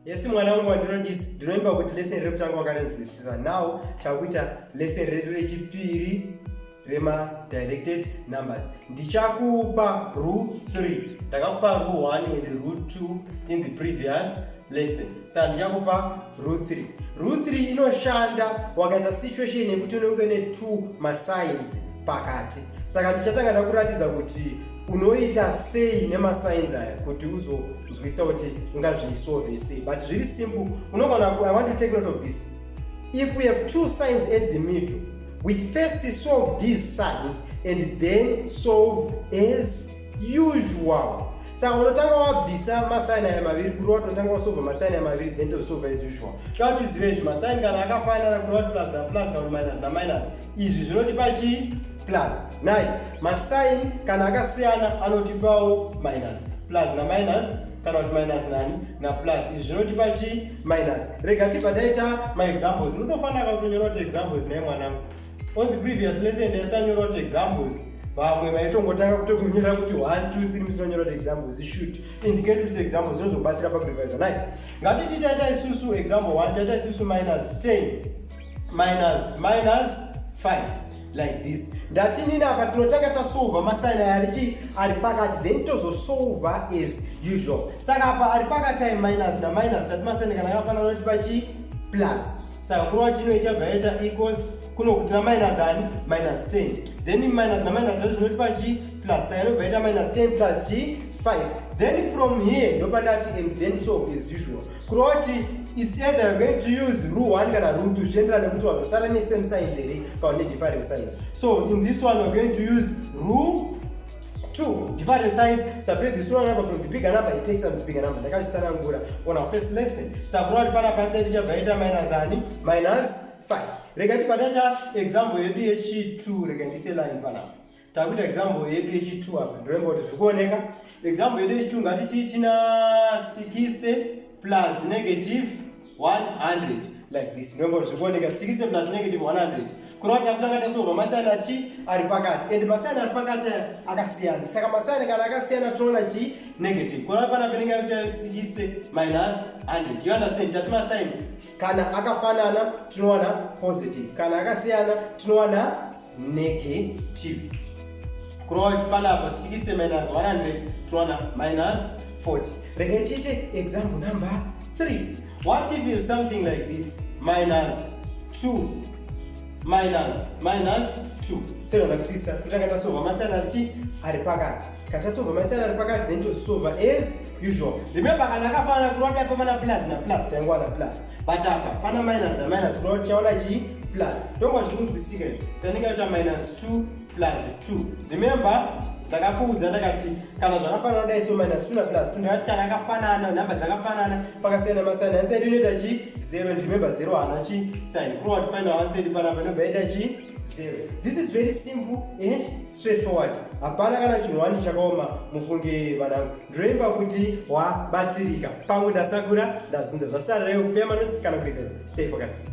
Yes, mwana wangu wandinodisi ndinoimba kuti lesson rekutanga wakarinzwisisa. Now takuita lesson redu rechipiri rema directed numbers. Ndichakupa rule 3. Ndakakupa rule 1 and rule 2 in the previous lesson. Saka ndichakupa rule 3. Rule 3 inoshanda wakaita situation yekuti unenge ne 2 masigns pakati. Saka ndichatanga ndakuratidza kuti unoita sei nemasigns aya kuti uzonzwisa kuti ungazvisolve sei. But very simple. I want to take note of this. If we have two signs at the middle, we first solve these signs and then solve as usual. Saka unotanga wabvisa masign aya maviri kurova unotanga wasolve masign aya maviri then to solve as usual. Chauti zive masign kana akafanana kurova plus na plus kana minus na minus. Izvi zvinotipa chi plus. Nai masign kana akasiyana anotipawo minus. Plus na minus kana kuti minus nani na plus. Izvi zvinotipa chi minus. Rega tipa taita my examples. Unofanira kutonyora kuti examples naye mwanangu. On the previous lesson ndasanyora kuti examples. Vamwe vaitongotanga kutokunyora kuti 1 2 3 misonyora kuti examples should indicate kuti examples zvinozobatsira pakurevisa. Nai ngatiti taita isusu example 1 taita isusu minus 10 minus 5 like this. Ndatini apa tinotanga tasolve masign ari pakati then tozosolve as usual. Saka apa ari pakati minus na minus tati masign kana akafanana notipa chi plus. Saka kurova tinoita vaita equals kuno kuti na minus ani minus 10 then minus na minus tati zvinotipa chi plus. Saka inobva minus 10 plus chi 5. Then from here ndopandati and then solve as usual. Kurova kuti it's either you're going to use rule 1 kana rule 2 generally nekuti wazosara ne same signs here kana different signs. So in this one we're going to use rule 2 different signs. Separate the small number from the bigger number, it takes up the bigger number. Ndakachitsanangura on our first lesson. Sakurati pana panza tichabvaita minus ani minus 5. Rega tipatata example yedu yechi2 rega ndise line pana. Takuita example yedu yechi2 apa ndiremba kuti zvikuoneka. Example yedu yechi2 ngatiti tina 60 plus negative 100 like this. Remember zvikuoneka 60 plus negative 100. Kurova takutanga tasolve masign achi ari pakati and masign ari pakati akasiyana. Saka masign kana akasiyana toona chi negative. Kurova pana penenga kuti 60 minus 100. You understand that masign kana akafanana tinoona positive, kana akasiyana tinoona negative. Kurova pana apa 60 minus 100 tinoona minus 40. Rega tiite example number 3. What if you have something like this? Minus 2 minus 2. Sasa nakutisa tutanga tasolve masign ari pakati. Kata solve masign ari pakati then to solve as usual. Remember kana akafanana kurota apa pana plus na plus tangwa na plus. But apa pana minus na minus kurota chaona chi plus. Ndongo zvikunzwisika. Sasa ndingaita minus 2 plus 2. Remember ndakakuudza ndakati kana zvakafanana dai so minus 2 na plus 2 ndakati kana akafanana number dzakafanana pakasiyana masign answer inoita chi 0 and remember 0 hana chi sign. Kurova kuti final answer pana panobva chi 0. This is very simple and straightforward. Hapana kana chinhu wani chakaoma mufunge vanangu. Ndiremba kuti wabatsirika. Pangu ndasakura ndazunza zvasara reo pema nosi kana kurevesa. Stay focused.